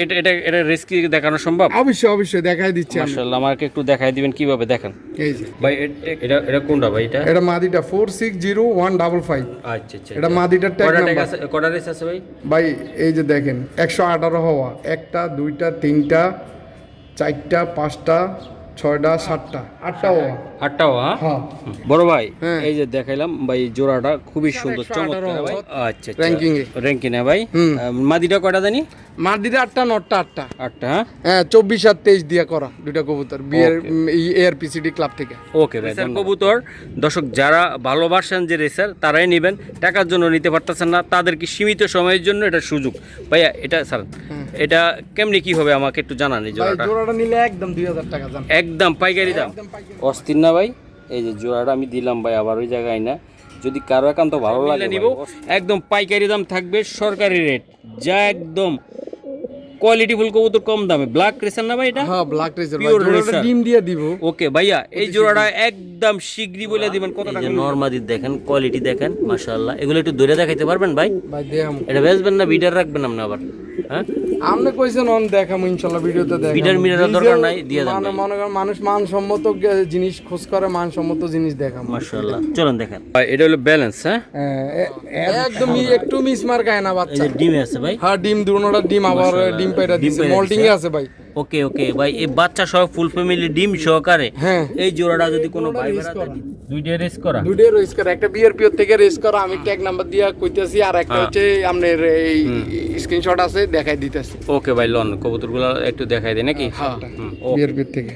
এটা এটা এটা রেস্কি দেখানো সম্ভব? অবশ্যই অবশ্যই দেখাই দিচ্ছি আমি। মাশাআল্লাহ, আমাকে একটু দেখাই দিবেন কিভাবে দেখেন। এই যে ভাই এটা এটা কোনটা ভাই? এটা মাদিটা 460155। আচ্ছা আচ্ছা, এটা মাদিটার ট্যাগ নাম্বার। কটা রেস আছে ভাই? ভাই এই যে দেখেন 118 হওয়া, একটা দুইটা তিনটা চারটা পাঁচটা ছয়টা সাতটা আটটা হওয়া। আটটাও? হ্যাঁ বড় ভাই, হ্যাঁ। এই যে দেখাইলাম ভাই, জোড়াটা খুবই সুন্দর, 118 চমৎকার ভাই। হওয়া। আচ্ছা আচ্ছা, Ranking এ। র্যাঙ্কিং এ ভাই। হুম। মাদিটা কয়টা জানি? মাদিটা আটটা নটটা আটটা। আটটা, হ্যাঁ। হ্যাঁ 24 আর 23 দিয়ে করা দুইটা কবুতর বিয়ের Okay. এআরপিসিডি ক্লাব থেকে। ওকে ভাই, কবুতর দর্শক যারা ভালোবাসেন যে রেসার তারাই নেবেন, টাকার জন্য নিতে পারতেছেন না তাদেরকে সীমিত সময়ের জন্য এটা সুযোগ। ভাইয়া এটা স্যার এটা কেমনি কি হবে আমাকে একটু জানান। এই ভাই জোড়াটা জোড়াটা নিলে একদম 2000 টাকা জান। একদম পাইকারি দাম, একদম পাইকারি। অস্থির না ভাই? এই যে জোড়াটা আমি দিলাম ভাই, আবার ওই জায়গায় না, যদি কারো একান্ত ভালো লাগে নিব, একদম পাইকারি দাম থাকবে, সরকারি রেট, যা একদম কোয়ালিটিফুল কবুতর, কম দামে। ব্ল্যাক রেসার না ভাই এটা? হ্যাঁ ব্ল্যাক রেসার ভাই, Pure জোড়াটা racer। ডিম দিয়ে দিব। ওকে ভাইয়া, এই জোড়াটা একদম শিগগিরই বলে দিবেন কত টাকা। নরমাদির দেখেন, কোয়ালিটি দেখেন, মাশাআল্লাহ। এগুলো একটু ধরে দেখাইতে পারবেন ভাই? ভাই দেখাম। এটা বেচবেন না বিডার রাখবেন আপনি আবার? হ্যাঁ আপনি কইছেন অন দেখাম ইনশাআল্লাহ, ভিডিওতে দেখাম। বিডার মিডারের দরকার নাই, দিয়ে দেন ভাই। মনে করেন মানুষ মানসম্মত জিনিস খোঁজ করে, মানসম্মত জিনিস দেখাম। মাশাআল্লাহ, চলুন দেখেন ভাই। এটা হলো ব্যালেন্স, হ্যাঁ, একদম একটু মিসমার্ক হয় না এই বাচ্চা। যে ডিমে আছে ভাই। হ্যাঁ ডিম দুটোটা ডিম, আবার মাশাআল্লাহ। ডিম পাইরা ডিম দিছে, পাইরা মোল্ডিং এ দিছে। আছে ভাই। ওকে ওকে ভাই, এই বাচ্চা সহ ফুল ফ্যামিলি ডিম সহকারে হ্যাঁ। এই জোড়াটা যদি কোনো ভাই race বেড়াতে করা। দুইটা রেস করা, দুইটাই রেস করা, একটা বিআরপিও থেকে রেস করা, আমি ট্যাগ নাম্বার দিয়া কইতাছি, আর একটা হচ্ছে আপনার এই স্ক্রিনশট আছে দেখাই দিতেছি। ওকে ভাই, লন কবুতরগুলো একটু দেখাই দেয় নাকি? হ্যাঁ ওকে। বিআরপি থেকে,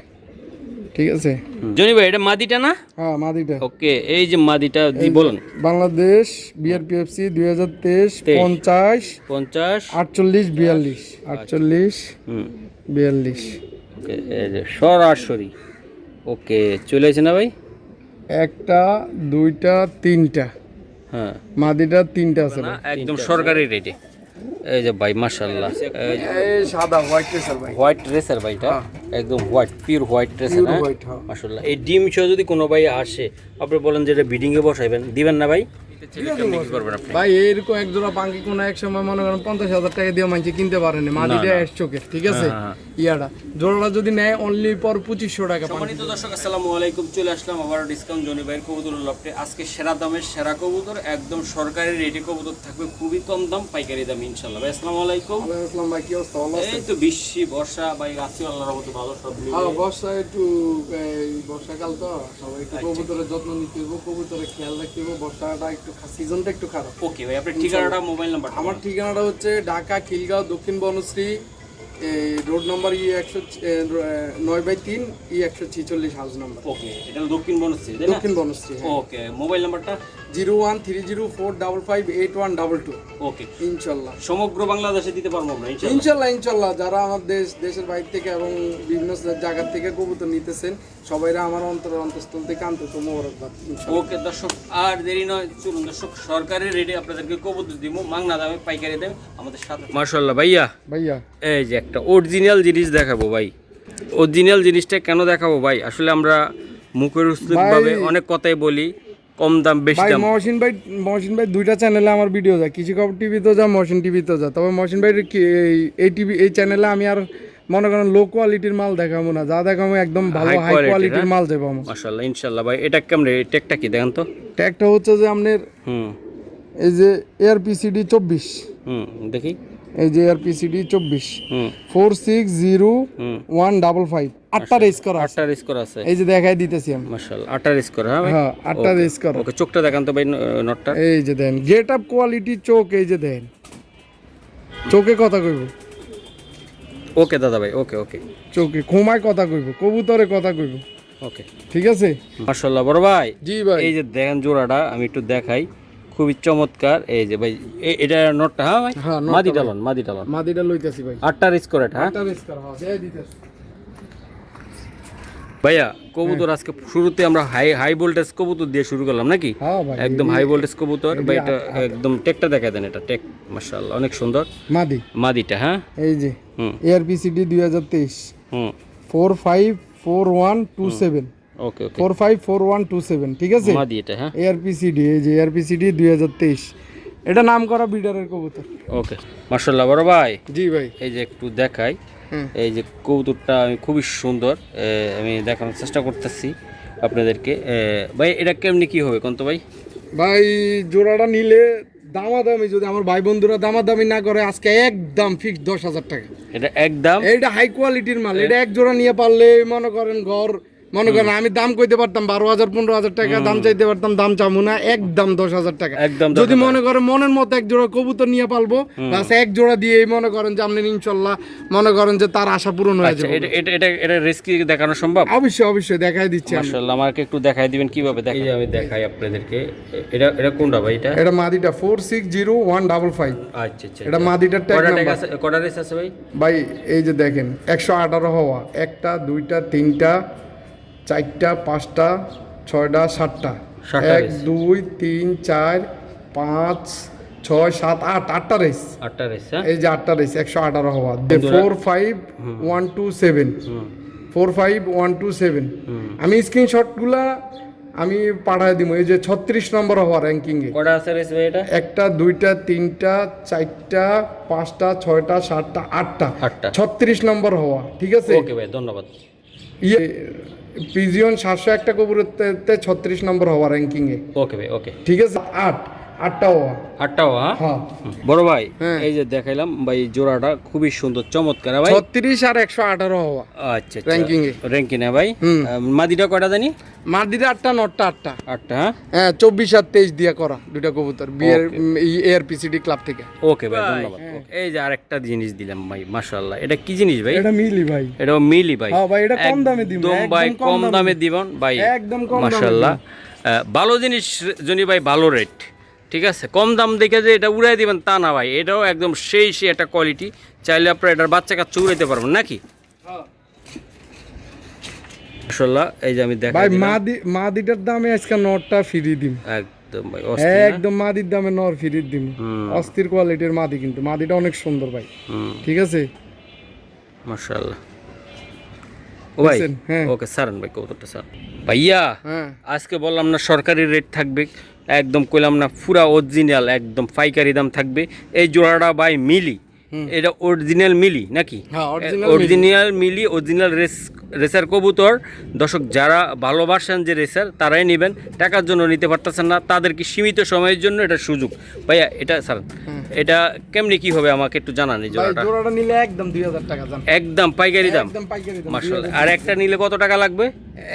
ঠিক আছে। জনি ভাই এটা মাদিটা না? হ্যাঁ মাদিটা ওকে, এই যে মাদিটা বলুন। বাংলাদেশ বিআরপিএফসি 2023 50 50 48 42 48 হুম 42। ওকে, এই যে সরাসরি ওকে চলে আসে না ভাই? একটা দুইটা তিনটা, হ্যাঁ মাদিটা তিনটা আছে না, ভাই। একদম সরকারি রেটে। এই যে ভাই মাশাআল্লাহ, এই সাদা হোয়াইট রেসার ভাই, হোয়াইট রেসার ভাই, এটা একদম white, pure white racer. Pure white. হ্যাঁ মাশাআল্লাহ, এই ডিম সহ যদি কোনো ভাই আসে, আপনি বলেন যে এটা বিডিং এ বসাইবেন, দিবেন না ভাই? কেমনি কি করবেন আপনি? ভাই এরকম এক জোড়া পাঙ্কি কোন এক সময় মনে করেন 50,000 টাকা দিয়ে মানছে কিনতে পারেনি, মাদিটা এস চোখের, ঠিক আছে। ইয়াটা জোড়াটা যদি নেয় অনলি পর 2500 টাকা পাঙ্কি। সম্মানিত দর্শক আসসালামু আলাইকুম, চলে আসলাম আবার ডিসকাউন্ট জনি ভাইয়ের কবুতর লফটে। আজকে সেরা দামের সেরা কবুতর, একদম সরকারি রেটে কবুতর থাকবে, খুবই কম দাম, পাইকারি দাম ইনশাআল্লাহ। ভাই আসসালামু আলাইকুম। ওয়ালাইকুম আসসালাম ভাই, কি অবস্থা? ভালো আছেন? এই তো বৃষ্টি বর্ষা ভাই, আছি আল্লাহর রহমতে ভালো, সব মিলে। হ্যাঁ বর্ষা একটু, এই বর্ষাকাল তো সবাই একটু কবুতরের যত্ন নিতে হবে, কবুতরের খেয়াল রাখতে হবে, বর্ষাটা একটু সিজনটা একটু খারাপ। ওকে ভাই, আপনার ঠিকানাটা, মোবাইল নাম্বার? আমার ঠিকানাটা হচ্ছে ঢাকা খিলগাঁও দক্ষিণ Banasree, road number ই9/3 ই146 house number. ওকে, এটা হলো দক্ষিণ বনশ্রী, তাই না? দক্ষিণ বনশ্রী। ওকে, মোবাইল নাম্বারটা? 01304558122। ওকে, ইনশাল্লাহ সমগ্র বাংলাদেশে দিতে পারবো আমরা ইনশাআল্লাহ। ইনশাল্লাহ ইনশাল্লাহ। যারা আমার দেশের বাইরে থেকে এবং বিভিন্ন জায়গা থেকে কবুতর নিতেছেন, সবাইরা আমার অন্তঃস্থল থেকে আন্তরিক মোবারকবাদ। ইনশাল্লাহ। ওকে দর্শক, আর দেরি নয়, চলুন দর্শক, সরকারি রেটে আপনাদেরকে কবুতর দিব, মাংনা দামে, পাইকারি দামে, আমাদের সাথে। মাশাআল্লাহ ভাইয়া, ভাইয়া এই যে একটা অরিজিনাল জিনিস দেখাবো ভাই। অরিজিনাল জিনিসটা কেন দেখাবো ভাই? আসলে আমরা মুখের উচ্চারণভাবে অনেক কথাই বলি, কম দাম বেশি ভাই দাম। মহসিন ভাই দুইটা চ্যানেলে আমার ভিডিও যায়, কৃষি খবর টিভিতেও যা, মহসিন টিভিতেও যা। তবে মহসিন ভাই এই চ্যানেলে আমি আর মনে করেন লো কোয়ালিটির মাল দেখাবো না, যা দেখাবো একদম ভালো হাই কোয়ালিটির মাল দেবো আমার। মাশাআল্লাহ ইনশাআল্লাহ ভাই, এটা কেমন টেকটা কি দেখেন তো? ট্যাগটা হচ্ছে যে আপনার এই যে এআরপিসিডি 24, দেখি, এই যে এআরপিসিডি 24 হুম 460155, 8টা রেস করা আছে। 8টা রেস করা আছে, এই যে দেখাই দিতেছি আমি। মাশাআল্লাহ 8টা রেস করা। হ্যাঁ ভাই, হ্যাঁ 8টা রেস করা। ওকে, চোখটা দেখান তো ভাই, নটটা। এই যে দেন গেট আপ কোয়ালিটি চোখ, এই যে দেন চোখে কথা কইব, ওকে দাদা ভাই, ওকে ওকে, চোখে ঘুমায় কথা কইব, কবুতরে কথা কইব, ওকে, ঠিক আছে। মাশাআল্লাহ বড় ভাই। জি ভাই, এই যে দেখেন জোড়াটা, আমি একটু দেখাই, খুবই চমৎকার। এই যে ভাই, এটা নটটা। হ্যাঁ ভাই, হ্যাঁ, নটটা মাদি ভাই। ডালন, মাদি ডালন, মাদিটা লইতাছি ভাই। 8টা রেস করে। হ্যাঁ 8টা রেস করা আছে, এই দিতেছি ভাইয়া, কবুতর আজকে শুরুতে আমরা হাই ভোল্টেজ কবুতর দিয়ে শুরু করলাম নাকি? হ্যাঁ ভাই, একদম হাই ভোল্টেজ কবুতর ভাই, এটা একদম টেকটা দেখা দেন, এটা টেক মাশাআল্লাহ অনেক সুন্দর মাদি মাদিটা। হ্যাঁ এই যে এআরপিসিডি 2023 হুম 454127, ওকে ওকে, 454127, ঠিক আছে মাদি এটা। হ্যাঁ এআরপিসিডি, এই যে এআরপিসিডি 2023 এটা নাম করা বিডারের কবুতর। ওকে মাশাআল্লাহ বড় ভাই, জি ভাই। এই যে একটু দেখাই, হুম। এই যে কবুতরটা আমি খুবই সুন্দর, আমি দেখানোর চেষ্টা করতেছি আপনাদেরকে। ভাই এটা কেমনি কি হবে কোন তো ভাই? ভাই জোড়াটা নিলে দামাদামি, যদি আমার ভাই বন্ধুরা দামাদামি না করে, আজকে একদম ফিক্স 10,000 টাকা। এটা একদম এইটা হাই কোয়ালিটির মাল, এটা এক জোড়া নিয়ে পারলে মনে করেন ঘর, মনে করেন আমি দাম কইতে পারতাম 12,000 15,000 টাকা দাম চাইতে পারতাম, দাম চামু না, একদম 10,000 টাকা। একদম যদি মনে করেন মনের মতো এক জোড়া কবুতর নিয়ে পালবো, বাস এক জোড়া দিয়ে মনে করেন যে আপনি ইনশাল্লাহ মনে করেন যে তার আশা পূরণ হয়ে আচ্ছা, যাবে। এটা এটা এটা এটা রিস্কি দেখানো সম্ভব? অবশ্যই অবশ্যই দেখাই দিচ্ছি আমি। মাশাআল্লাহ, আমাকে একটু দেখাই দিবেন কিভাবে দেখাই? এই যে আমি দেখাই আপনাদেরকে, এটা এটা কোনটা ভাই? এটা এটা মাদিটা 460155। আচ্ছা আচ্ছা, এটা মাদিটার ট্যাগ কয়টা ট্যাগ নাম্বার আছে, কয়টা রেস আছে ভাই? ভাই এই যে দেখেন 118 হওয়া, একটা দুইটা তিনটা চারটা পাঁচটা ছয়টা সাতটা, 7টা 1 race। 2 3 4 5 6 7 8 8টা রেস। 8টা রেস, হ্যাঁ? এই যে 8টা রেস 118 হওয়া। বন্ধুরা- 45127 হুম 45127। হুম। আমি স্ক্রিনশটগুলা আমি পাঠায় দিব। এই যে 36 নম্বর হওয়া র্যাঙ্কিং এ, কয়টা আছে রেস ভাই এটা? একটা দুইটা তিনটা চারটা পাঁচটা ছয়টা সাতটা আটটা, 8টা। 36 নম্বর হওয়া, ঠিক আছে। ওকে ভাই, ধন্যবাদ। ইয়ে পিজিয়ন 701 কবুতরতে 36 নম্বর হওয়া র্যাঙ্কিং এ, ওকে ভাই, ওকে। ঠিক আছে। আটটা হওয়া। 8টাও, হ্যাঁ? হ্যাঁ বড় ভাই, হ্যাঁ। এই যে দেখাইলাম ভাই, জোড়াটা খুবই সুন্দর চমৎকার, হ্যাঁ ভাই? 36 আর 118 হওয়া আচ্ছা আচ্ছা, ranking এ। র্যাঙ্কিং এ ভাই। হুম। মাদিটা কয়টা জানি? মাদিটা 8টা নটটা 8টা। 8টা, হ্যাঁ? হ্যাঁ 24 আর 23 দিয়া করা দুইটা কবুতর বিয়ের এআরপিসিডি ক্লাব থেকে। ওকে ভাই, ধন্যবাদ। এই যে আরেকটা জিনিস দিলাম ভাই, মাশাআল্লাহ, এটা কি জিনিস ভাই? এটা মিলি ভাই। এটাও মিলি ভাই। হ্যাঁ ভাই, এটা কম দামে দিবেন, একদম ভাই, একদম কম দামে দিবেন ভাই, একদম কম দামে মাশাআল্লাহ। ভালো জিনিস জনি ভাই, ভালো রেট, ঠিক আছে? কম দাম দেখে যে এটা উড়াই দিবেন তা না ভাই, এটাও একদম সেই একটা কোয়ালিটি। চাইলে আপনারা এটার বাচ্চা কাচ্চা উড়াইতে পারবেন নাকি? মাশাআল্লাহ, এই যে আমি ভাই দেখাই দিলাম। মাদিটার দামে আজকে নটটা ফ্রি দিম, একদম ভাই, অস্থির না? একদম মাদির দামে নর ফ্রি দিম। হুম। অস্থির কোয়ালিটির মাদি, কিন্তু মাদিটা অনেক সুন্দর ভাই, হুম, ঠিক আছে। মাশাআল্লাহ। ও ভাই, বুঝছেন? হ্যাঁ। ওকে সারান ভাই, কতটা স্যার ভাইয়া। হ্যাঁ আজকে বললাম না সরকারি রেট থাকবে, একদম কইলাম না পুরা অরিজিনাল, একদম পাইকারি দাম থাকবে। এই জোড়াটা ভাই মিলি, এটা অরিজিনাল মিলি নাকি? হ্যাঁ, original অরিজিনাল মিলি, অরিজিনাল রেসার কবুতর। দর্শক যারা ভালোবাসেন যে রেসার, তারাই নেবেন, টাকার জন্য নিতে পারতেছেন না, তাদেরকে সীমিত সময়ের জন্য এটা সুযোগ। ভাইয়া এটা স্যার, এটা কেমনি কি হবে আমাকে একটু জানান। এই ভাই জোড়াটা জোড়াটা নিলে একদম 2000 টাকা জান, একদম পাইকারি দাম, একদম পাইকারি দাম। মাশাআল্লাহ। আর একটা নিলে কত টাকা লাগবে?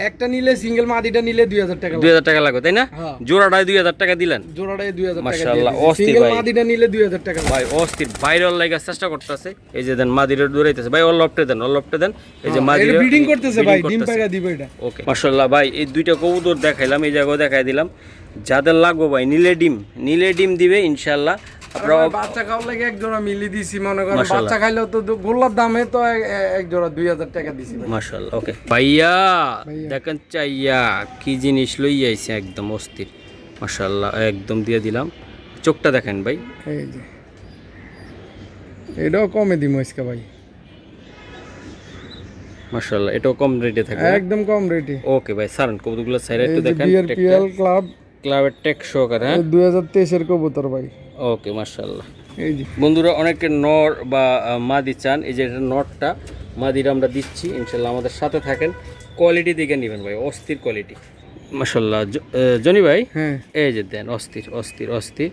একটা নিলে সিঙ্গেল মাদিটা নিলে 2000 টাকা লাগবে। 2000 টাকা লাগবে, তাই না? হ্যাঁ। জোড়াটায় 2000 টাকা দিলেন, জোড়াটায় 2000 টাকা মাশাআল্লাহ, দিয়ে অস্থির সিঙ্গেল ভাই। মাদিটা নিলে 2000 টাকা লাগবে। ভাই অস্থির, ভাইরাল লাগার চেষ্টা করতেছে। এই যে দেন মাদিরে দৌড়াইতেছে ভাই, অল্লপটে দেন, অল্লপটে দেন। এই যে মাদিরে এটা ব্রিডিং করতেছে ভাই, ডিম পায়রা দিবে এটা। ওকে মাশাআল্লাহ ভাই, এই দুইটা কবুতর দেখাইলাম, এই জায়গাও দেখাই দিলাম। যাদের লাগবে ভাই, নীলে ডিম দিবে ইনশাআল্লাহ। আপনারা ভাই, বাচ্চা খাওয়ার লাগে এক জোড়া মিলি দিছি, মনে করেন মাশাআল্লাহ। বাচ্চা খাইলেও তো গোল্লার দামে তো এক জোড়া 2000 টাকা দিছি ভাই। মাশাআল্লাহ। ওকে ভাইয়া, দেখেন চাইয়া কি জিনিস লই আইছে, একদম অস্থির, মাশাআল্লাহ, একদম দিয়ে দিলাম। চোখটা দেখেন ভাই, এই যে এটাও কমে দিমু আজকে ভাই, মাশাআল্লাহ, এটাও কম রেটে থাকবে। একদম কম রেটে। ওকে ভাই, সারান কবুতরগুলো সাইড একটু এই যে দেখেন। বিআরপিএল ক্লাব ক্লাবের টেক সহকারে, হ্যাঁ? 2023 এর কবুতর ভাই। ওকে মাশাআল্লাহ। এই যে বন্ধুরা অনেকে নর বা মাদি চান, এই যে এটা নরটা, মাদিটা আমরা দিচ্ছি ইনশাল্লাহ। আমাদের সাথে থাকেন, কোয়ালিটি দেখে নেবেন ভাই, অস্থির কোয়ালিটি, মাশাআল্লাহ। জনি ভাই, হ্যাঁ এই যে দেন, অস্থির অস্থির অস্থির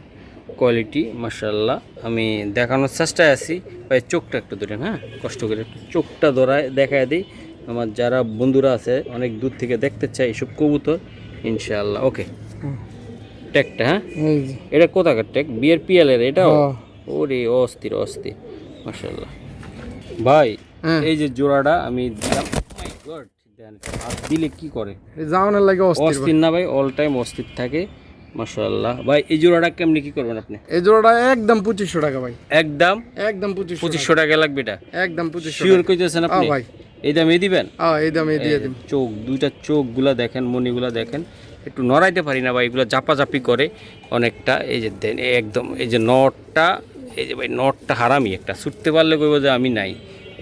কোয়ালিটি, মাশাআল্লাহ। আমি দেখানোর চেষ্টায় আছি ভাই, চোখটা একটু ধরেন, হ্যাঁ, কষ্ট করে একটু চোখটা ধরায় দেখায় দিই। আমার যারা বন্ধুরা আছে অনেক দূর থেকে দেখতে চাই এসব কবুতর, ইনশাআল্লাহ। ওকে, ট্যাগটা, হ্যাঁ, এই যে এটা কোথাকার ট্যাগ? বিআরপিএল এর এটাও? হ্যাঁ। ওরে অস্থির অস্থির, মাশাআল্লাহ ভাই। হ্যাঁ। এই যে জোড়াটা আমি দিলাম, মাই গড, দেন হাত দিলে কি করে, এই জাউনের লাগে অস্থির ভাই। অস্থির না ভাই, অল টাইম অস্থির থাকে, মাশাআল্লাহ। ভাই এই জোড়াটা কেমনি কি করবেন আপনি? এই জোড়াটা একদম 2500 টাকা ভাই, একদম একদম 2500 2500 টাকা লাগবে এটা? একদম 2500 শিওর কইতেছেন আপনি? ভাই। এই দামে দিবেন? এই দামে দিয়ে দিন। চোখ দুইটা, চোখগুলা দেখেন, মনিগুলা দেখেন, একটু নড়াইতে পারি না ভাই, এগুলো জাপাজাপি করে অনেকটা। এই যে দেন, একদম এই যে নটটা, এই যে ভাই নটটা হারামি একটা, ছুটতে পারলে কইব যে আমি নাই,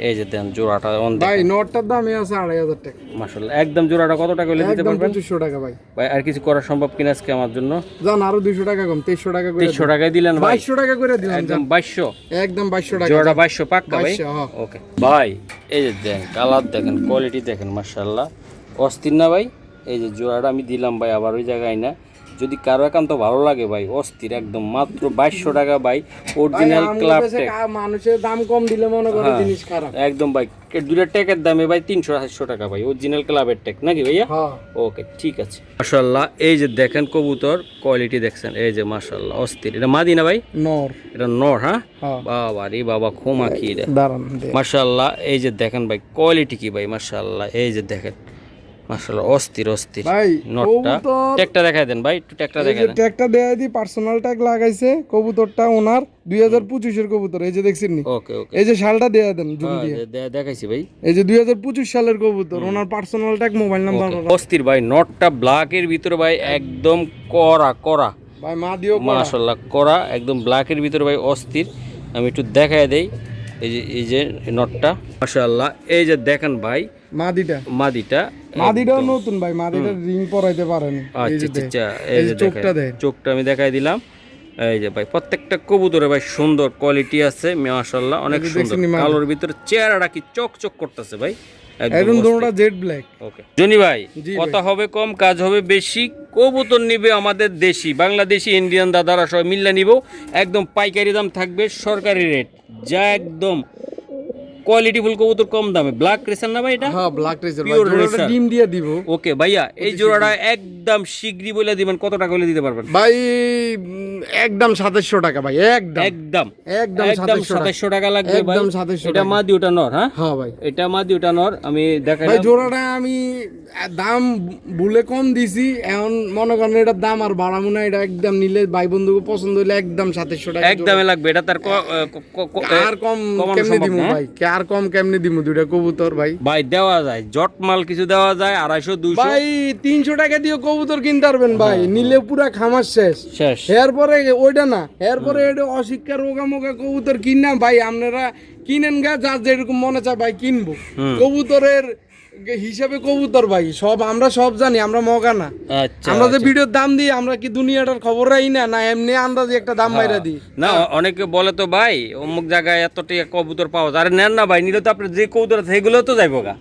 এই যে দেন জোড়াটা অন ভাই নটটার দামই আছে 2500 টাকা। মাশাআল্লাহ একদম জোড়াটা কত টাকা হলে দিতে একদম পারবেন 2500 টাকা ভাই। ভাই? আর কিছু করা সম্ভব কিনা আজকে আমার জন্য? জান আরো 200 টাকা কম, 2300 টাকা করে 300 টাকায় দিলেন ভাই? 2200 টাকা করে দিলাম একদম জান। 2200 একদম 2200 টাকা জোড়াটা জান। 2200 পাক্কা ভাই? 2200, হ্যাঁ। ওকে ভাই এই যে দেন কালার দেখেন, কোয়ালিটি দেখেন, মাশাআল্লাহ অস্থির না ভাই? এই যে জোড়াটা আমি দিলাম ভাই আবার ওই জায়গায় না, যদি কারো একান্ত ভালো লাগে ভাই অস্থির একদম, মাত্র 2200 টাকা ভাই, অরিজিনাল ক্লাব টেক। মানুষের দাম কম দিলে মনে করে জিনিস খারাপ। একদম ভাই দুইটা টেকের দামে ভাই 300-400 টাকা ভাই, অরিজিনাল ক্লাবের টেক নাকি ভাইয়া? হ্যাঁ ওকে ঠিক আছে। মাশাআল্লাহ এই যে দেখেন কবুতর কোয়ালিটি দেখছেন, এই যে মাশাআল্লাহ অস্থির। এটা মাদি না ভাই? নর। এটা নর? হ্যাঁ হ্যাঁ। বাবা রে বাবা খোমা কি রে, দাঁড়ান দে। মাশাআল্লাহ এই যে দেখেন ভাই কোয়ালিটি কি ভাই, মাশাআল্লাহ এই যে দেখেন মাশাআল্লাহ অস্থির অস্থির। ভাই নটটা কবুতর ট্যাগটা দেখাই দেন ভাই, একটু ট্যাগটা এই দেখাই যে দেন। ট্যাগটা দেয়া দি, পার্সোনাল ট্যাগ লাগাইছে কবুতরটা ওনার 2025 এর কবুতর, এই যে দেখছেন নি? ওকে ওকে এই যে শালটা দেয়া দেন জুম হ্যাঁ, দিয়ে। দেখাইছি ভাই। এই যে 2025 সালের কবুতর, ওনার পার্সোনাল ট্যাগ, মোবাইল নাম্বার। অস্থির ভাই, নটটা ব্ল্যাকের ভিতরে ভাই একদম কড়া কড়া ভাই মা দিও করা। মাশাআল্লাহ কড়া একদম ব্ল্যাকের ভিতরে ভাই অস্থির। আমি একটু দেখাই দেই, এই যে নটটা মাশাআল্লাহ এই যে দেখেন ভাই মাদিটা মাদিটা নতুন ভাই, মাদিটা রিং পরাইতে পারেন। এই যে আচ্ছা আচ্ছা এই যে চোখটা দেখেন, দেন, চোখটা আমি দেখাই দিলাম। এই যে ভাই প্রত্যেকটা কবুতরে ভাই সুন্দর কোয়ালিটি আছে মাশাআল্লাহ, অনেক সুন্দর। কালোর ভিতরে চেহারাটা কি চকচক করতেছে ভাই, একদম দুটোটা জেড ব্ল্যাক। ওকে জনি ভাই, কথা হবে কম কাজ হবে বেশি। কবুতর নিবে আমাদের দেশি বাংলাদেশি ইন্ডিয়ান দাদারা সবাই মিল্লা নিব, একদম পাইকারি দাম থাকবে, সরকারি রেট, যা একদম কোয়ালিটিফুল কবুতর কম দামে। ব্ল্যাক রেসার না ভাই এটা? হ্যাঁ ব্ল্যাক রেসার ভাই, Pure জোড়াটা racer। ডিম দিয়ে দিব। ওকে ভাইয়া এই জোড়াটা একদম শিগগিরই বলে দিবেন, কত টাকা হলে দিতে পারবেন ভাই একদম 2700 টাকা ভাই, একদম একদম একদম একদম 2700 টাকা লাগবে ভাই। একদম 2700 এটা মাদি ওটা নর? হ্যাঁ হ্যাঁ ভাই। এটা মাদি ওটা নর, আমি দেখাই ভাই জোড়াটা আমি দাম ভুলে কম দিছি, এখন মনে করেন এটার দাম আর বাড়াবো না, এটা একদম নিলে ভাই বন্ধুকে পছন্দ হইলে একদম 2700 টাকা একদমে লাগবে এটা। তার আর কম কেমনে দিমু ভাই, আর কম কেমনে দিমু? দুইটা কবুতর ভাই ভাই দেওয়া যায়, জট মাল কিছু দেওয়া যায় 250-200 ভাই 300 টাকা দিয়ে কবুতর কিনতে পারবেন ভাই, নিলে পুরা খামার শেষ। শেষ। এরপরে ওইটা না, এরপরে এটা অশিক্ষা রোগা মোগা কবুতর কিনা ভাই, আপনারা কিনেন গা, যার যেরকম মনে চায় ভাই কিনবো। কবুতরের হিসাবে কবুতর ভাই সব আমরা সব জানি, আমরা মগা না। আচ্ছা আমরা যে ভিডিওর দাম দিই, আমরা কি দুনিয়াটার খবর রাই না, না এমনি আন্দাজে একটা দাম বাইরা দিই না? অনেকে বলে তো ভাই অমুক জায়গায় এত টাকা কবুতর পাওয়া যায়, আরে নেন না ভাই, নিলে তো আপনার যে কবুতর আছে সেগুলো তো যাইবো গা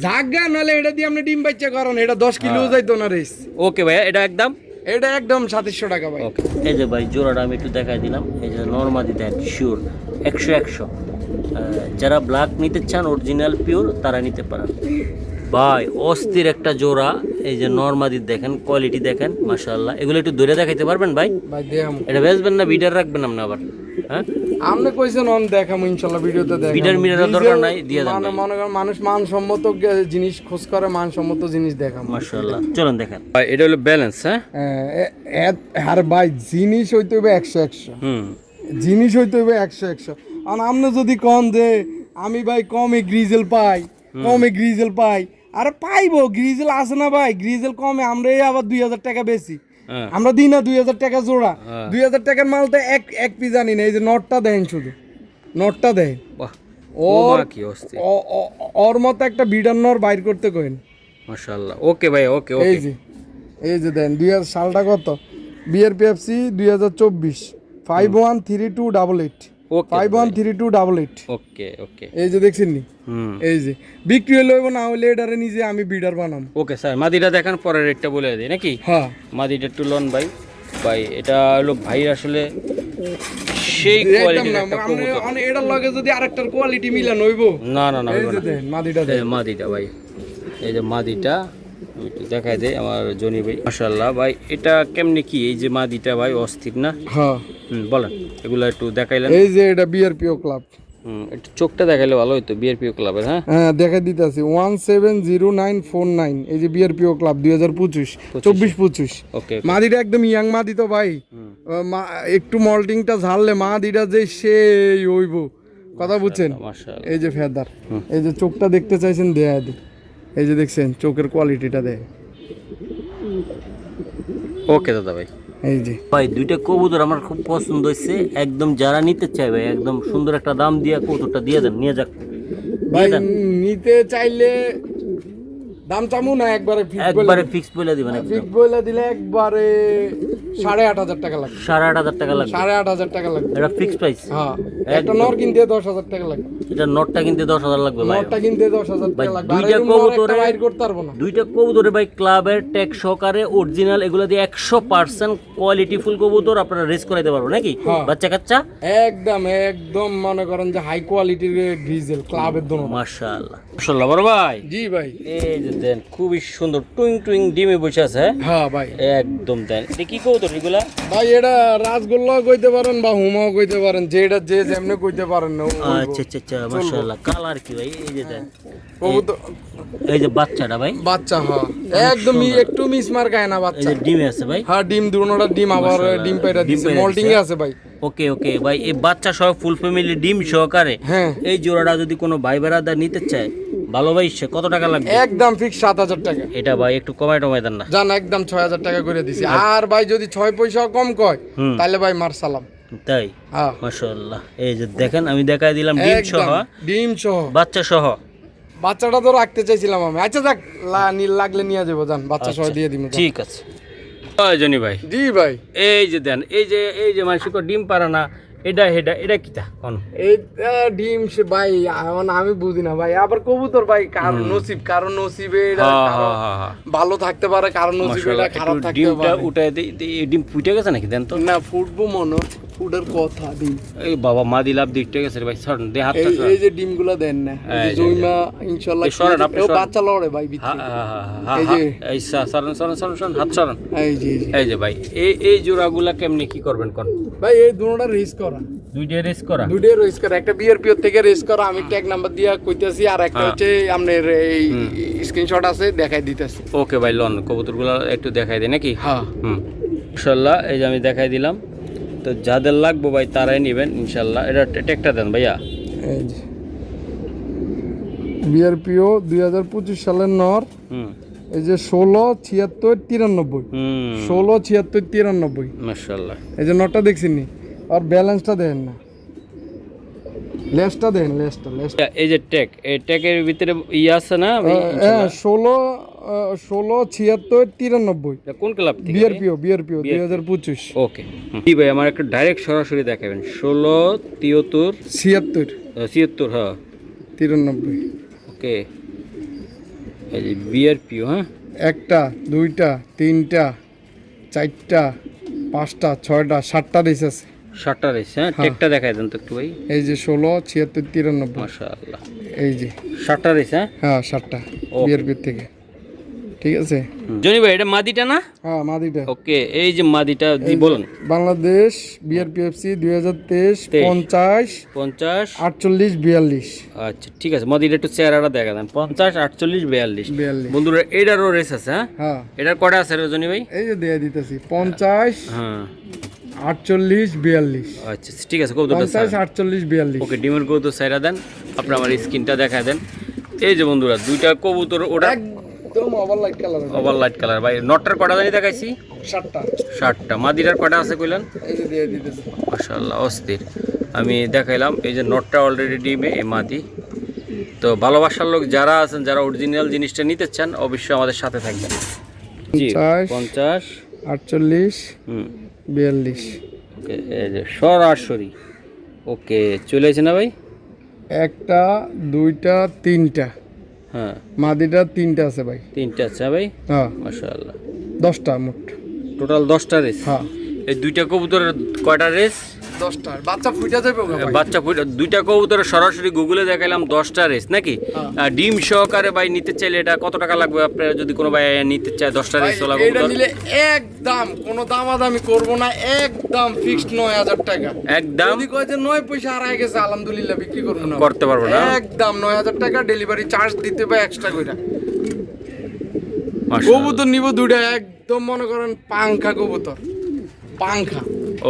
জাগা, নাহলে এটা দিয়ে আপনি ডিম বাচ্চা করেন, এটা 10 কিলো যাইতো না রেস। ওকে ভাই এটা একদম 2700 টাকা ভাই। ওকে এই যে ভাই জোড়াটা আমি একটু দেখাই দিলাম, এই যে নরমাদি দেন শিওর 100 যারা ব্ল্যাক নিতে চান অরিজিনাল পিওর তারা নিতে পারেন ভাই। অস্থির একটা জোড়া, এই যে নরমাদি দেখেন, কোয়ালিটি দেখেন মাশাআল্লাহ। এগুলো একটু ধরে দেখাইতে পারবেন ভাই? ভাই দেখাম, এটা বেচবেন না বিডার রাখবেন আপনি আবার? হ্যাঁ আপনি কইছেন অন দেখাম ইনশাআল্লাহ, ভিডিওতে দেখাম। বিডার মিডার দরকার নাই, দিয়ে দেন ভাই। মনে করেন মানুষ মানসম্মত জিনিস খোঁজ করে, মানসম্মত জিনিস দেখাম মাশাআল্লাহ চলুন দেখেন ভাই, এটা হলো ব্যালেন্স। হ্যাঁ আর ভাই জিনিস হইতে হবে 100 জিনিস হইতে হবে 100। আর আপনি যদি কন যে আমি ভাই কমে গ্রিজেল পাই, আরে পাইবো, গ্রিজেল আছে না ভাই, গ্রিজেল কমে আমরা আবার 2000 টাকা বেশি, আমরা দিই না 2000 টাকা জোড়া। 2000 টাকার মাল তো এক পিস জানি না। এই যে নটটা দেন, শুধু নটটা দেন, বাহ ওর কি অস্থির, ওর মতো একটা বিডার নর বাইর করতে কইন মাশাআল্লাহ। ওকে ভাই ওকে এই ওকে যে দেন 2000 সালটা কত, বিআরপিএফসি 2024 513288 ওকে 513288। ওকে ওকে এই যে দেখছেন নি, এই যে বিক্রি হলে হইব, না হইলে এটারে নিজে আমি বিডার বানাম। ওকে স্যার মাদিটা দেখেন, পরে রেটটা বলে দিই নাকি? হ্যাঁ মাদিটা একটু লন ভাই। ভাই এটা হলো ভাই আসলে সেই কোয়ালিটির একটা কবুতর। এটার লগে যদি আরেকটার কোয়ালিটি মিলান হইব। না না না এই যে দেন মাদিটা দেন, মাদিটা ভাই, এই যে মাদিটা আমি একটু দেখাই দেই আমার জনি ভাই। মাশাআল্লাহ ভাই এটা কেমনে কি, এই যে মাদিটা ভাই অস্থির না? হ্যাঁ বলেন এগুলো একটু দেখাইলেন। এই যে এটা বিআরপিও ক্লাব, একটু চোখটা দেখাইলে ভালো হইতো, বিআরপিও ক্লাবের। হ্যাঁ হ্যাঁ দেখাই দিতেছি 170949। এই যে বিআরপিও ক্লাব 2025 24-25। ওকে মাদিটা একদম ইয়াং মাদি তো ভাই, একটু মল্টিংটা ঝাড়লে মাদিটা যে সেই হইব, কথা বুঝছেন? মাশাআল্লাহ এই যে ফেদার, এই যে চোখটা দেখতে চাইছেন দেয়া দি, এই যে দেখছেন চোখের কোয়ালিটিটা দেয়। ওকে দাদা ভাই। এই যে ভাই দুইটা কবুতর আমার খুব পছন্দ হয়েছে, একদম যারা নিতে চায় ভাই একদম সুন্দর একটা দাম দিয়ে কবুতরটা দিয়ে দেন, নিয়ে যাক। ভাই দিয়ে দেন। নিতে চাইলে দাম চামু না একবারে একবারে ফিক্স বলে দিবেন ফিক্স বলে দিলে একবারে 8,500 টাকা লাগবে। 8,500 টাকা লাগবে 8,500 টাকা লাগবে। এটা ফিক্স প্রাইস হ্যাঁ একটা নর কিনতে 10,000 টাকা লাগবে। এটা নটটা কিনতে 10,000 লাগবে ভাই নরটা কিনতে 10,000 ভাই, টাকা লাগবে। দুইটা আর এরকম নর একটা কবুতরে- বাইর করতে পারবো না। দুইটা কবুতরে ভাই ক্লাবের ট্যাগ সহকারে অরিজিনাল এগুলো দিয়ে 100% কোয়ালিটি ফুল কবুতর আপনারা রেস করাইতে পারবো নাকি হ্যাঁ। বাচ্চা কাচ্চা একদম মনে করেন যে হাই কোয়ালিটির গ্রিজেল ক্লাবের দোনো। মাশাআল্লাহ মাশাআল্লাহ বড় ভাই জি ভাই। এই যে দেন খুবই সুন্দর টুইং টুইং ডিমে বসে আছে হ্যাঁ? হ্যাঁ ভাই। একদম দেন এটা কি কবুতর এগুলা ভাই এটা রাসগোল্লাও কইতে পারেন বা হুমাও কইতে পারেন, যেটা যে যেমনে কইতে পারেন না। আচ্ছা আচ্ছা আচ্ছা মাশাআল্লাহ কালার কি ভাই এই যে দেন কবুতর এই যে বাচ্চাটা ভাই বাচ্চা হ্যাঁ একদম একটু মিসমার খায় না এই বাচ্চা। যে ডিমে আছে ভাই হ্যাঁ ডিম দুটোটা ডিম আবার মাশাআল্লাহ। ডিম পাইরা ডিম দিছে পাইরা মল্টিং দিছে। এ আছে ভাই। ওকে ওকে ভাই এই বাচ্চা সহ ফুল ফ্যামিলি ডিম সহকারে হ্যাঁ এই জোড়াটা যদি কোনো ভাই বেড়াদার নিতে চায় ভালো ভাই সে কত টাকা লাগবে একদম ফিক্স 7,000 টাকা। এটা ভাই একটু কমায় টমায় দেন না জান একদম 6,000 টাকা করে দিছি। আর ভাই যদি 6 পয়সা কম কয় হুম। তাহলে ভাই মার সালাম। তাই হ্যাঁ মাশাআল্লাহ এই যে দেখেন আমি দেখাই দিলাম ডিম একদম সহ ডিম সহ বাচ্চা সহ বাচ্চাটা তো রাখতে চাইছিলাম আমি। আচ্ছা যাক নীল লাগলে নিয়ে যাবো জান, বাচ্চা সহ দিয়ে দিব। ঠিক আছে জনি ভাই জি ভাই। এই যে দেন এই যে মানুষ ডিম পারে না এটা এটা কিটা কোন এইটা ডিম সে ভাই এখন আমি বুঝি না ভাই। আবার কবুতর ভাই কারণ নসিবে এটা কারো ভালো থাকতে পারে, কারণ নসিবে এটা খারাপ থাকতে ডিমটা পারে। উঠায় ডিম ফুটে গেছে নাকি দেন তো না ফুটবো মনে ফুটার কথা ডিম। এই বাবা মা দিলাভ দিকতে গেছে রে ভাই সরন দে হাতটা এই সরান। এই যে ডিমগুলো দেন না এই যে, জুইমা ইনশাআল্লাহ এই সরেন, আপনি ও সরেন। বাচ্চা লড়ে ভাই ভিতরে। এই যে এই সরন সরন সরন সরন হাত সরন এই যে এই যে। এই যে ভাই এই জোড়াগুলা কেমনে কি করবেন কোন ভাই এই দুটোটা রেস করা, দুইটা রেস করা দুটোই রেস করা। একটা বিআরপিও থেকে রেস করা আমি ট্যাগ নাম্বার দিয়া কইতাছি, আর একটা হচ্ছে আপনার এই স্ক্রিনশট আছে দেখাই দিতেছি। ওকে ভাই লন কবুতরগুলো একটু দেখাই দেয় নাকি হ্যাঁ ইনশাল্লাহ এই যে আমি দেখাই দিলাম তো যাদের লাগবো ভাই তারাই নেবেন ইনশাল্লাহ এটা ট্যাগটা দেন ভাইয়া এই যে বিআরপিও 2025 সালের নর। হুম এই যে 167693 হুম 167693 মাশাআল্লাহ এই যে নটটা দেখছেন নি, আর ব্যালেন্সটা দেখেন না, লেসটা দেখেন লেসটা এই যে ট্যাগ এই ট্যাগের ভিতরে আছে না হ্যাঁ 167693 এটা কোন ক্লাব থেকে বিআরপিও 2025 ওকে জি ভাই আমার একটা ডাইরেক্ট সরাসরি দেখাবেন 1673 76 হ্যাঁ 93 ওকে এই যে বিআরপিও হ্যাঁ একটা দুইটা তিনটা চারটা পাঁচটা ছয়টা সাতটা রেস আছে। 60টা রেস হ্যাঁ ট্যাগটা দেখাই দেন তো একটু ভাই এই যে 167693 মাশাআল্লাহ এই যে 60টা রেস হ্যাঁ হ্যাঁ সাতটা Okay. বিআরপি থেকে। ঠিক আছে জনি ভাই এটা মাদিটা না হ্যাঁ মাদিটা ওকে এই যে মাদিটা জি বলুন বাংলাদেশ বিআরপিএফসি 2023 50 50 48 42 আচ্ছা ঠিক আছে মাদিটা একটু চেহারাটা দেখা দেন 50 48 42 42 বন্ধুরা এটারও রেস আছে হ্যাঁ হ্যাঁ এটার কটা আছে রজনী ভাই এই যে দিয়ে দিতেছি 50 হ্যাঁ 48 42 আচ্ছা ঠিক আছে কবুতরটা 50 48 42 ওকে ডিমের কবুতর সাইরা দেন আপনি আমার স্ক্রিনটা দেখা দেন এই যে বন্ধুরা দুইটা কবুতর ওটা একদম over light colour over light colour ভাই নটটার কটা জানি দেখাইছি সাতটা 60টা মাদিরার কটা আছে কইলেন এই যে দিয়ে দিতেছি। মাশাআল্লাহ অস্থির আমি দেখাইলাম এই যে নটটা অলরেডি ডিমে এই মাদি তো ভালোবাসার লোক যারা আছেন যারা অরিজিনাল জিনিসটা নিতে চান অবশ্যই আমাদের সাথে থাকবেন জি 50 50 48 হুম 42 ওকে এই যে সরাসরি ওকে চলে আসে না ভাই একটা দুইটা তিনটা হ্যাঁ মাদিটা তিনটা আছে ভাই। তিনটা আছে ভাই হ্যাঁ মাশাআল্লাহ 10টা মোট টোটাল 10টা রেস হ্যাঁ এই দুইটা কবুতরের কয়টা রেস 10টা বাচ্চা ফুইটা যাবে ওগা ভাই। বাচ্চা ফুট দুইটা কবুতরের সরাসরি গুগলে দেখাইলাম 10টা রেস নাকি আর ডিম সহকারে ভাই নিতে চাইলে এটা কত টাকা লাগবে আপনার যদি কোনো ভাই নিতে চায় 10টা ভাই, রেস ওলা এটা কবুতর নিলে একদম কোনো দামাদামি করব না, একদম ফিক্সড 9000 টাকা। একদম যদি কয় যে 9 পয়সা হারায় গেছে আলহামদুলিল্লাহ বিক্রি করব না, করতে পারবো না একদম 9000 টাকা ডেলিভারি চার্জ দিতে হবে এক্সট্রা কইরা। মাশাআল্লাহ কবুতর নিব দুইটা একদম মনে করেন পাংখা কবুতর পাংখা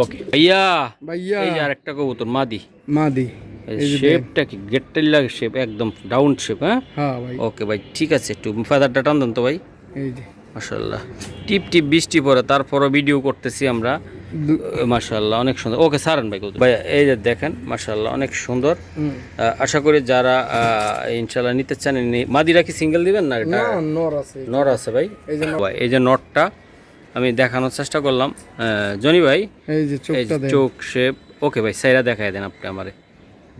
ওকে ভাইয়া ভাইয়া এই যে আরেকটা কবুতর মাদি মাদি শেপটা কি গেটটাই লাগে শেপ একদম ডাউন শেপ হ্যাঁ হ্যাঁ ভাই ওকে ভাই ঠিক আছে একটু ফাদারটা টান দেন তো ভাই এই যে মাশাআল্লাহ টিপ টিপ বৃষ্টি পড়ে তারপরও ভিডিও করতেছি আমরা মাশাআল্লাহ অনেক সুন্দর। ওকে সারান ভাই কবুতর ভাই, এই যে দেখেন মাশাআল্লাহ অনেক সুন্দর। আশা করি যারা ইনশাআল্লাহ নিতে চান, মাদিরা কি সিঙ্গেল দিবেন না? না নর আছে, নর আছে ভাই। এই যে নটটা আমি দেখানোর চেষ্টা করলাম জনি ভাই, এই যে চোখটা দেন, চোখ শেপ। ওকে ভাই সাইরা দেখায় দেন আপনি আমারে।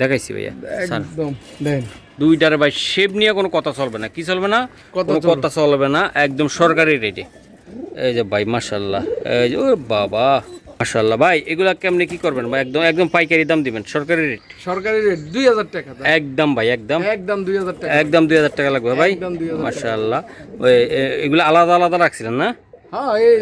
দেখাইছি ভাইয়া একদম দেন দুইটার ভাই শেপ নিয়ে কোনো কথা চলবে না। কি চলবে না? কোনো কথা চলবে না, একদম সরকারি রেটে। এই যে ভাই মাশাআল্লাহ, এই যে ও বাবা মাশাআল্লাহ ভাই, এগুলা কেমনে কি করবেন ভাই? একদম একদম পাইকারি দাম দিবেন, সরকারি রেট? সরকারি রেট 2000 টাকা একদম ভাই, একদম একদম 2000 টাকা, একদম 2000 টাকা লাগবে ভাই। একদম 2000 মাশাআল্লাহ। ওই এগুলো আলাদা আলাদা রাখছিলেন না? হ্যাঁ এই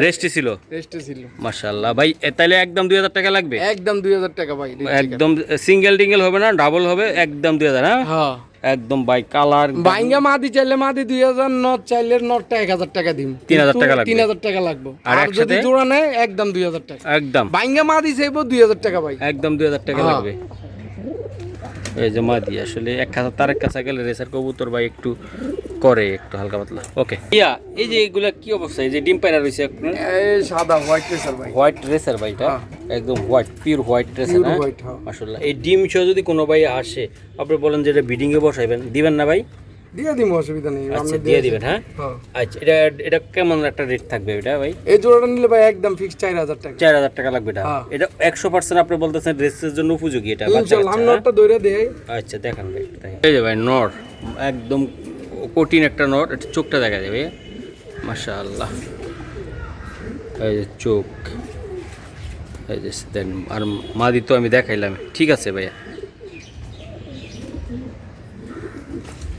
রেস্টে ছিল, রেস্টে ছিল। মাশাআল্লাহ ভাই, তাইলে একদম 2000 টাকা লাগবে। একদম 2000 টাকা ভাই, একদম সিঙ্গেল টিঙ্গেল হবে না, ডাবল হবে, একদম 2000। হ্যাঁ একদম ভাই কালার বাইঙ্গা মাদি চাইলে মাদি 2000, নট চাইলে নটটা 1000 টাকা দিম, 3000 টাকা লাগবে। 3000 টাকা লাগবে। আর আর যদি একসাথে জোড়া নেয় একদম 2000 টাকা। একদম বাইঙ্গা মাদি চাইবো 2000 টাকা ভাই, একদম 2000 টাকা লাগবে। এই যে মাদি আসলে এক কাছে তারেক কাছে গেলে রেসার কবুতর ভাই একটু করে একটু হালকা পাতলা। ওকে ইয়া, এই যে এগুলা কি অবস্থা? এই যে ডিম পায়রা রয়েছে আপনার, এই সাদা হোয়াইট রেসার ভাই, হোয়াইট রেসার ভাই, এটা একদম white, pure white racer. Pure white. হ্যাঁ মাশাআল্লাহ। এই ডিম সহ যদি কোনো ভাই আসে, আপনি বলেন যে এটা ব্রিডিং এ বসাইবেন, দিবেন না ভাই? দিয়ে দিমু, অসুবিধা নেই, আচ্ছা আপনি দিয়ে দিবেন। হ্যাঁ হ্যাঁ। আচ্ছা, এটা কেমন একটা রেট থাকবে এটা ভাই? এই জোড়াটা নিলে ভাই একদম ফিক্স 4000 টাকা। 4000 টাকা লাগবে এটা। হ্যাঁ। এটা 100% আপনি বলতেছেন রেসের জন্য উপযোগী এটা? বাচ্চা ইনশাআল্লাহ আমি কাচ্চা, নটটা ধরে দেই। আচ্ছা দেখান ভাই। এই যে ভাই নর, একদম কঠিন একটা নর। এটা চোখটা দেখা যাবে মাশাআল্লাহ, এই যে চোখ, এই যে দেন। আর মাদি তো আমি দেখাইলাম, ঠিক আছে ভাইয়া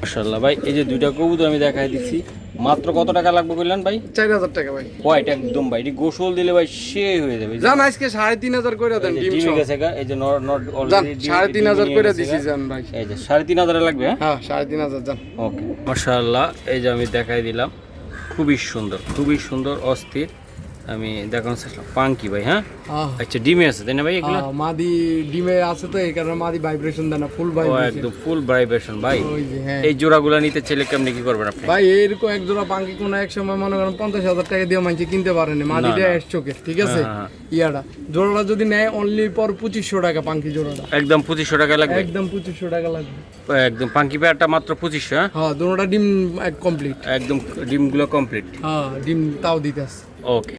মাশাআল্লাহ ভাই। এই যে দুইটা কবুতর আমি দেখাই দিচ্ছি, মাত্র কত টাকা লাগবে বললেন ভাই? 4000 টাকা ভাই। হোয়াইট একদম ভাই, এটি গোসল দিলে ভাই সে হয়ে যাবে। জান আজকে 3500 করে দেন ডিম ডিমে সহ। গেছে গা, এই যে নর নর জান অলরেডি 3500 করে দিছি জান ভাই। এই যে 3500 লাগবে। হ্যাঁ হ্যাঁ 3500 জান। ওকে মাশাআল্লাহ। এই যে আমি দেখাই দিলাম, খুবই সুন্দর, খুবই সুন্দর, অস্থির। আমি দেখানোর চেষ্টা পাঙ্কি ভাই। হ্যাঁ আচ্ছা, ডিমে আছে তাই না ভাই এগুলো? মাদি ডিমে আছে তো এই কারণে মাদি ভাইব্রেশন দেয় না, ফুল ও ভাইব্রেশন। একদম ফুল ভাইব্রেশন ভাই। ওই যে হ্যাঁ এই জোড়াগুলো নিতে চাইলে কেমনে কি করবেন আপনি? ভাই এরকম এক জোড়া পাঙ্কি কোন এক সময় মনে করেন 50000 টাকা দিয়ে মানছি কিনতে পারেনি, মাদিটা এস চোখে, ঠিক আছে? হ্যাঁ। ইয়াটা জোড়াটা যদি নেয় অনলি পর 2500 টাকা পাঙ্কি জোড়াটা, একদম 2500 টাকা লাগবে। একদম 2500 টাকা লাগবে। একদম পাঙ্কি পেয়ারটা মাত্র 2500। হ্যাঁ দুটোটা ডিম কমপ্লিট, একদম ডিমগুলো কমপ্লিট। হ্যাঁ ডিম তাও দিতে আছে। ওকে